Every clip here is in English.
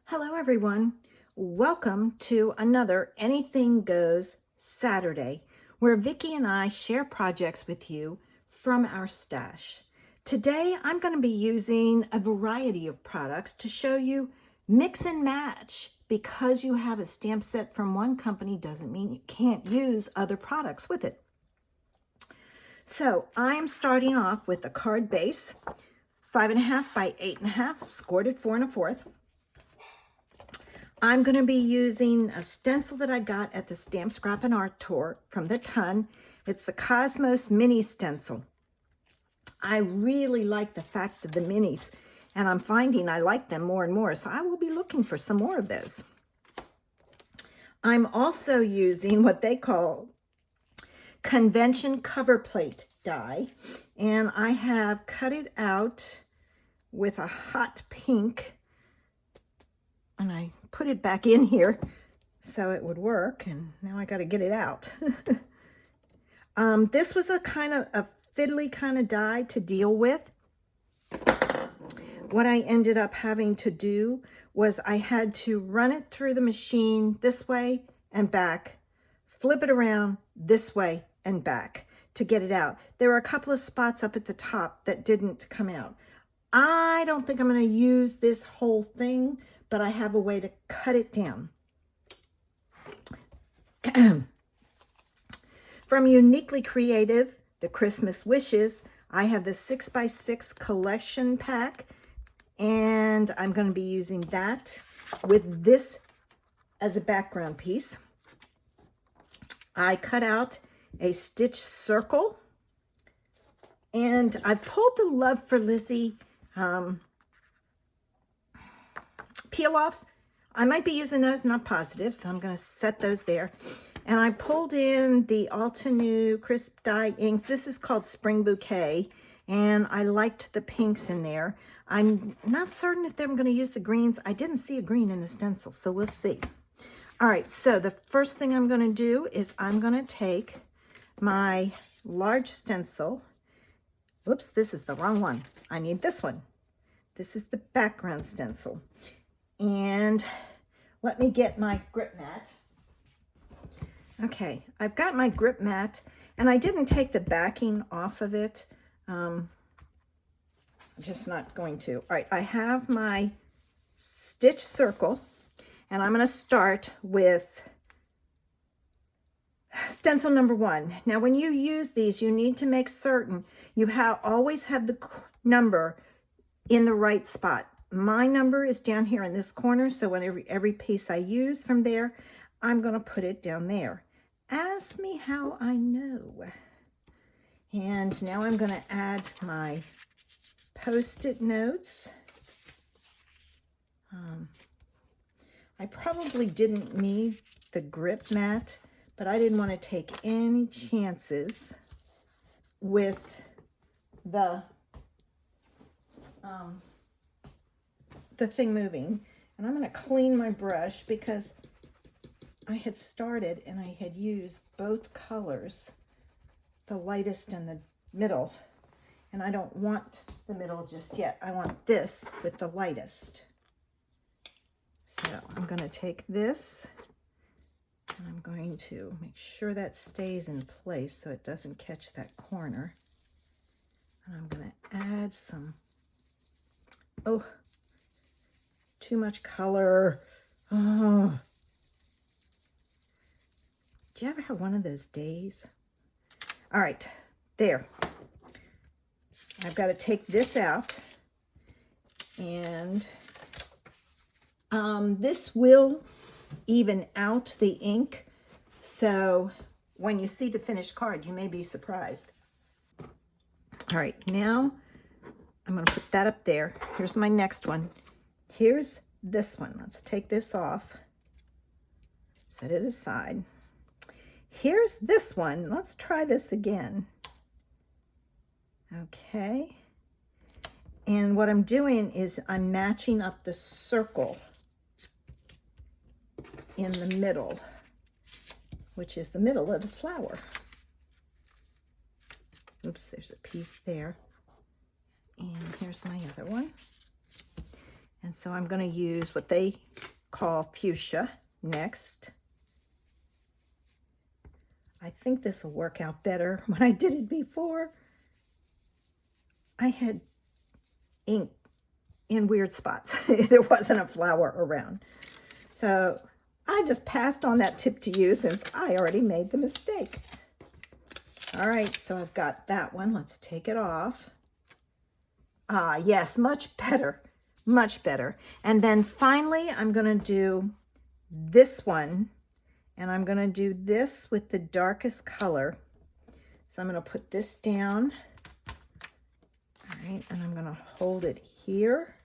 Hello everyone. Welcome to another Anything Goes Saturday, where Vicki and I share projects with you from our stash. Today I'm going to be using a variety of products to show you mix and match. Because you have a stamp set from one company doesn't mean you can't use other products with it. So I'm starting off with a card base, 5.5 by 8.5, scored at 4 1/4. I'm going to be using a stencil that I got at the Stamp, Scrap, and Art Tour from the Ton. It's the Cosmos Mini Stencil. I really like the fact of the minis, and I'm finding I like them more and more, so I will be looking for some more of those. I'm also using what they call convention cover plate die, and I have cut it out with a hot pink, and I put it back in here so it would work, and now I got to get it out. This was a kind of a fiddly kind of die to deal with. What I ended up having to do was I had to run it through the machine this way and back, flip it around this way and back to get it out. There were a couple of spots up at the top that didn't come out. I don't think I'm going to use this whole thing, but I have a way to cut it down. From Uniquely Creative, the Christmas Wishes, I have the 6x6 collection pack, and I'm going to be using that with this as a background piece. I cut out a stitch circle, and I pulled the Love for Lizzie peel-offs. I might be using those, not positive, so I'm going to set those there. And I pulled in the Altenew crisp dye inks. This is called Spring Bouquet, and I liked the pinks in there. I'm not certain if I'm going to use the greens. I didn't see a green in the stencil, so we'll see. All right, so the first thing I'm going to do is I'm going to take my large stencil. Whoops, this is the wrong one. I need this one. This is the background stencil. And let me get my grip mat. Okay, I've got my grip mat, and I didn't take the backing off of it. I'm just not going to. All right, I have my stitch circle, and I'm going to start with stencil number 1. Now, when you use these, you need to make certain you always have the number in the right spot. My number is down here in this corner, so when every piece I use from there, I'm going to put it down there. Ask me how I know. And now I'm going to add my Post-it notes. I probably didn't need the grip mat, but I didn't want to take any chances with the thing moving. And I'm going to clean my brush because I had started and I had used both colors, the lightest and the middle, and I don't want the middle just yet. I want this with the lightest. So I'm going to take this, and I'm going to make sure that stays in place so it doesn't catch that corner. And I'm going to add some, oh, too much color. Oh. Do you ever have one of those days? All right, there. I've got to take this out, and this will even out the ink, so when you see the finished card, you may be surprised. All right, now I'm going to put that up there. Here's my next one. Here's this one. Let's take this off, set it aside. Here's this one. Let's try this again. Okay. And what I'm doing is I'm matching up the circle in the middle, which is the middle of the flower. Oops, there's a piece there. And here's my other one. And so I'm going to use what they call fuchsia next. I think this will work out better. When I did it before, I had ink in weird spots. There wasn't a flower around. So I just passed on that tip to you since I already made the mistake. All right, so I've got that one. Let's take it off. Ah, yes, much better, much better. And then finally, I'm going to do this one, and I'm going to do this with the darkest color. So I'm going to put this down. All right, and I'm going to hold it here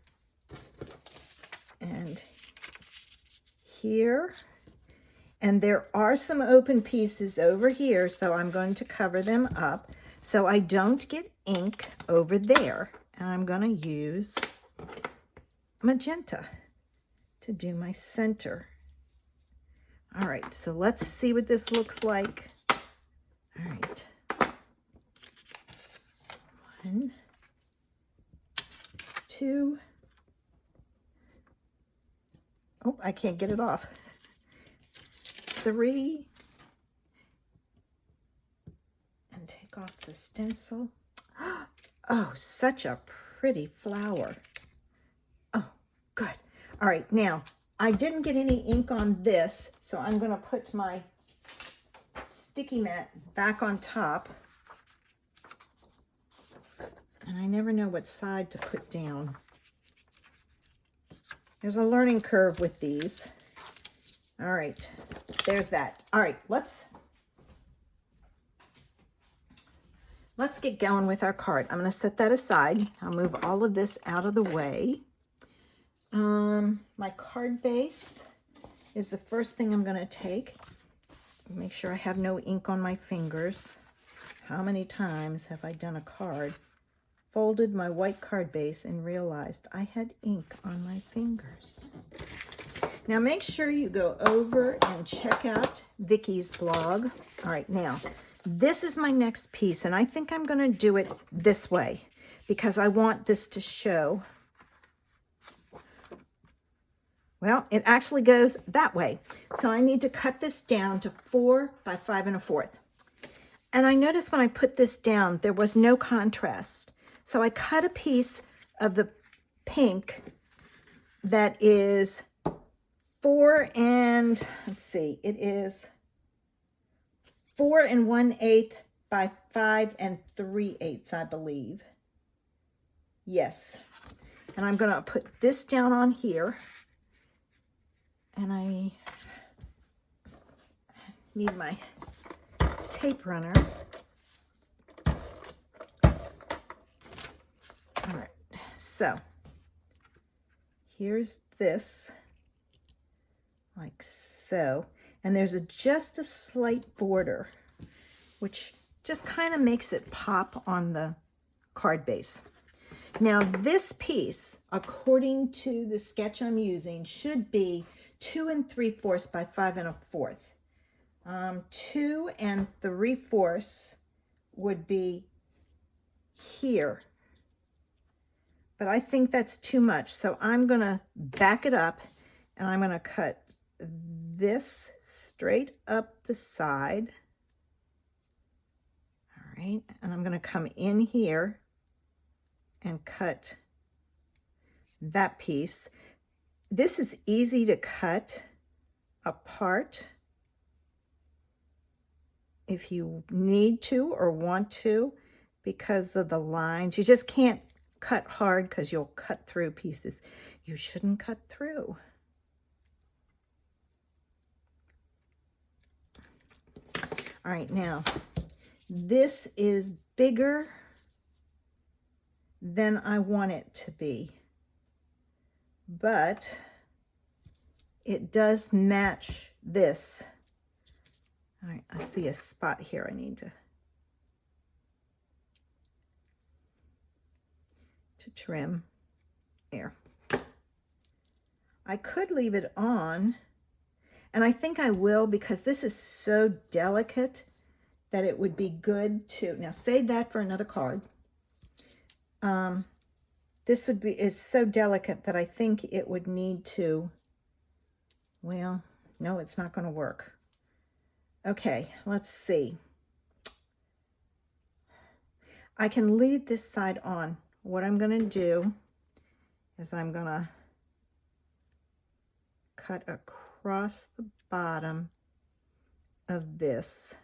and here. And there are some open pieces over here, so I'm going to cover them up so I don't get ink over there. And I'm going to use magenta to do my center. All right, so let's see what this looks like. All right. 1, 2. Oh, I can't get it off. 3. And take off the stencil. Oh, such a pretty flower. Oh, good. All right, now, I didn't get any ink on this, so I'm going to put my sticky mat back on top. And I never know what side to put down. There's a learning curve with these. All right, there's that. All right, let's get going with our card. I'm going to set that aside. I'll move all of this out of the way. My card base is the first thing I'm going to take. Make sure I have no ink on my fingers. How many times have I done a card, folded my white card base, and realized I had ink on my fingers? Now make sure you go over and check out Vicky's blog. All right, now this is my next piece, and I think I'm going to do it this way because I want this to show. Well, it actually goes that way. So I need to cut this down to 4 by 5 1/4. And I noticed when I put this down, there was no contrast. So I cut a piece of the pink that is 4 and, let's see, it is 4 1/8 by 5 3/8, I believe. Yes. And I'm going to put this down on here. And I need my tape runner. All right, so here's this, like so. And there's just a slight border, which just kind of makes it pop on the card base. Now this piece, according to the sketch I'm using, should be 2 3/4 by 5 1/4. 2 3/4 would be here, but I think that's too much. So I'm going to back it up, and I'm going to cut this straight up the side. All right, and I'm going to come in here and cut that piece. This is easy to cut apart if you need to or want to because of the lines. You just can't cut hard because you'll cut through pieces you shouldn't cut through. All right, now this is bigger than I want it to be, but it does match this. All right, I see a spot here I need to trim. There. I could leave it on, and I think I will because this is so delicate that it would be good to, now save that for another card. this is so delicate that I think it would need to, well, no, it's not going to work. Okay, let's see. I can leave this side on. What I'm going to do is I'm going to cut across the bottom of this.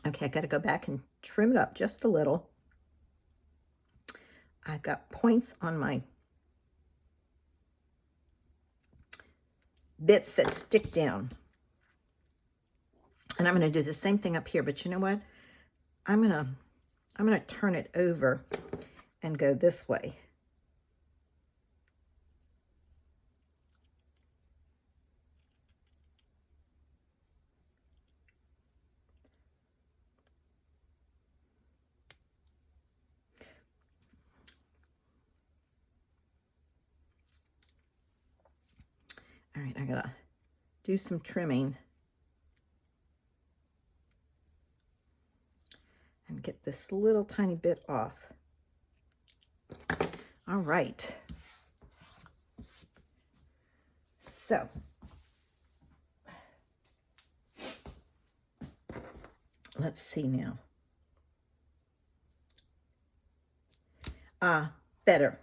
Okay, I got to go back and trim it up just a little. I've got points on my bits that stick down. And I'm going to do the same thing up here, but you know what? I'm going to turn it over and go this way. All right, I gotta do some trimming and get this little tiny bit off. All right. So, let's see now. Better.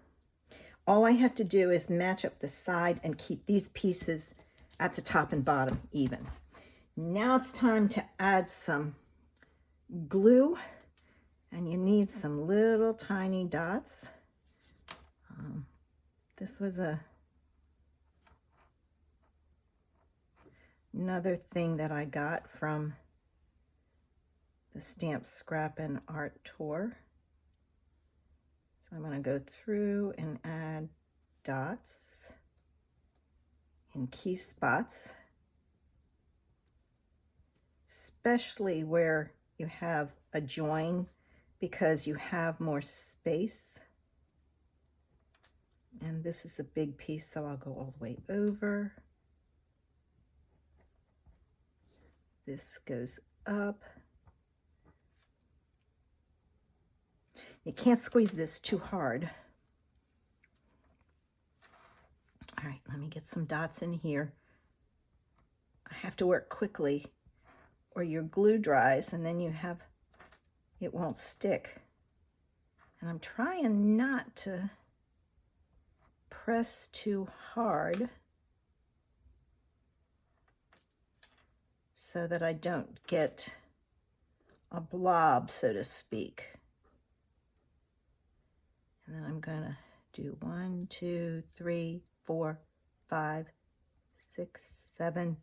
All I have to do is match up the side and keep these pieces at the top and bottom even. Now it's time to add some glue, and you need some little tiny dots. This was another thing that I got from the Stamp, Scrap, and Art tour. So I'm going to go through and add dots in key spots, especially where you have a join, because you have more space. And this is a big piece, so I'll go all the way over. This goes up. You can't squeeze this too hard. All right, let me get some dots in here. I have to work quickly or your glue dries and then it won't stick. And I'm trying not to press too hard so that I don't get a blob, so to speak. And then I'm gonna do 1, 2, 3, 4, 5, 6, 7,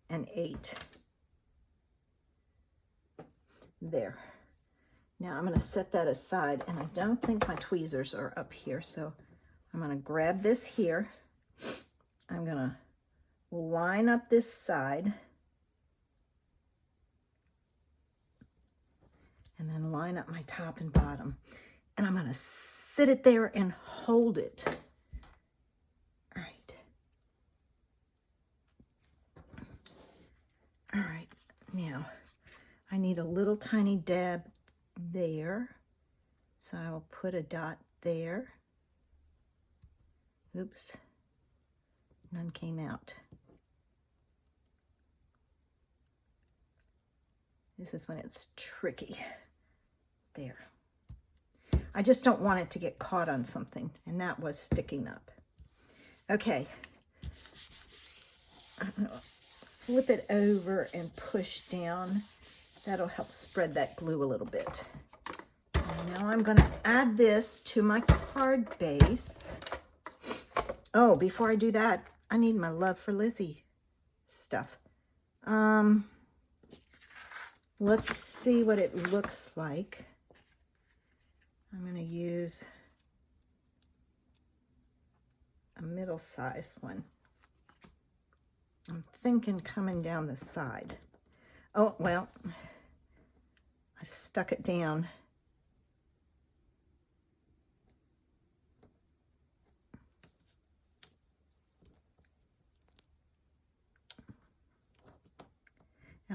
and 8. There. Now I'm gonna set that aside, and I don't think my tweezers are up here, so I'm gonna grab this here. I'm gonna line up this side, and then line up my top and bottom. And I'm going to sit it there and hold it. All right. All right. Now, I need a little tiny dab there. So I will put a dot there. Oops. None came out. This is when it's tricky. There. I just don't want it to get caught on something, and that was sticking up. Okay. I'm going to flip it over and push down. That'll help spread that glue a little bit. And now I'm going to add this to my card base. Oh, before I do that, I need my Love for Lizzie stuff. Let's see what it looks like. I'm going to use a middle-sized one. I'm thinking coming down the side. Oh, well, I stuck it down.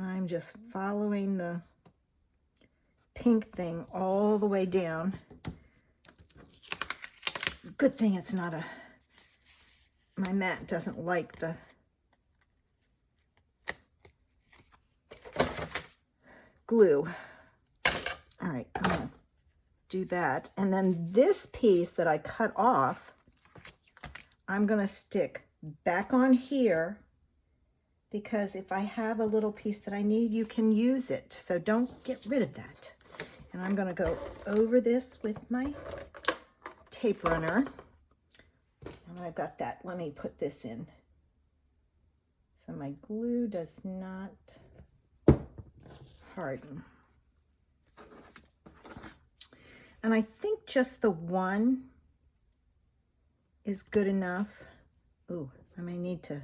And I'm just following the pink thing all the way down. Good thing it's not my mat doesn't like the glue. All right, I'm gonna do that. And then this piece that I cut off, I'm gonna stick back on here, because if I have a little piece that I need, you can use it. So don't get rid of that. And I'm gonna go over this with my tape runner. And I've got that. Let me put this in. So my glue does not harden. And I think just the one is good enough. Ooh, I may need to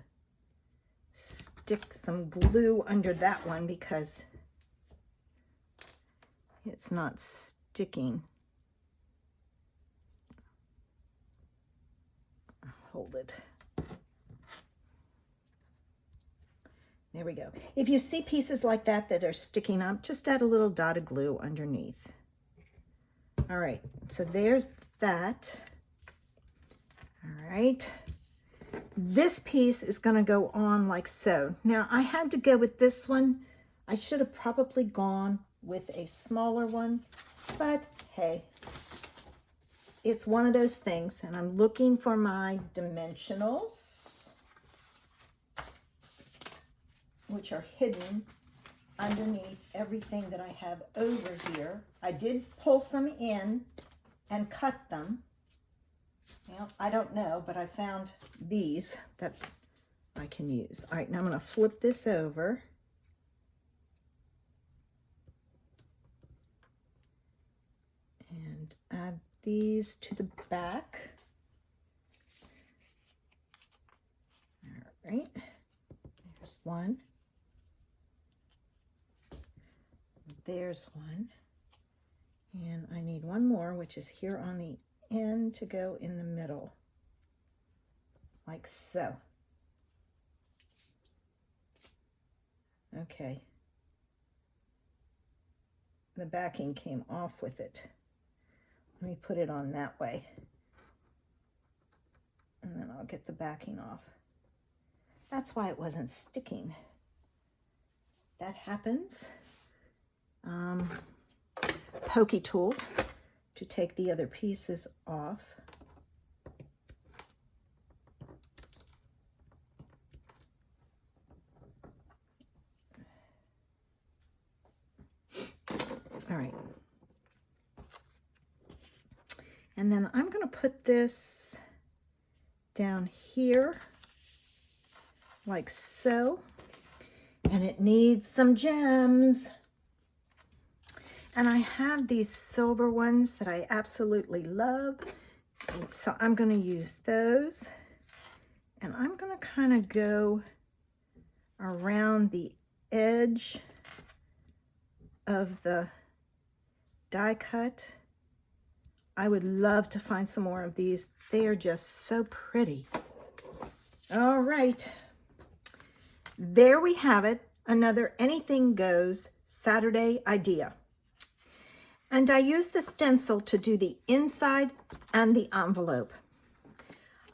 stick some glue under that one because it's not sticking. Hold it. There we go. If you see pieces like that that are sticking up, just add a little dot of glue underneath. All right, so there's that. All right. This piece is going to go on like so. Now, I had to go with this one. I should have probably gone with a smaller one, but hey, it's one of those things, and I'm looking for my dimensionals, which are hidden underneath everything that I have over here. I did pull some in and cut them. Well, I don't know, but I found these that I can use. All right, now I'm going to flip this over. And add these to the back. All right, there's one. There's one. And I need one more, which is here on the end to go in the middle, like so. Okay. The backing came off with it. Let me put it on that way. And then I'll get the backing off. That's why it wasn't sticking. That happens. Pokey tool to take the other pieces off. All right. And then I'm going to put this down here like so. And it needs some gems. And I have these silver ones that I absolutely love. So I'm going to use those. And I'm going to kind of go around the edge of the die cut. I would love to find some more of these. They are just so pretty. All right. There we have it. Another Anything Goes Saturday idea. And I used the stencil to do the inside and the envelope.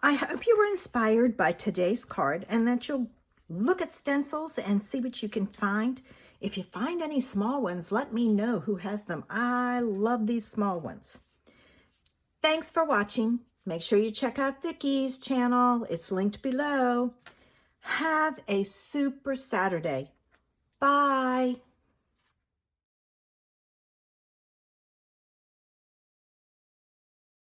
I hope you were inspired by today's card and that you'll look at stencils and see what you can find. If you find any small ones, let me know who has them. I love these small ones. Thanks for watching. Make sure you check out Vicky's channel. It's linked below. Have a super Saturday. Bye.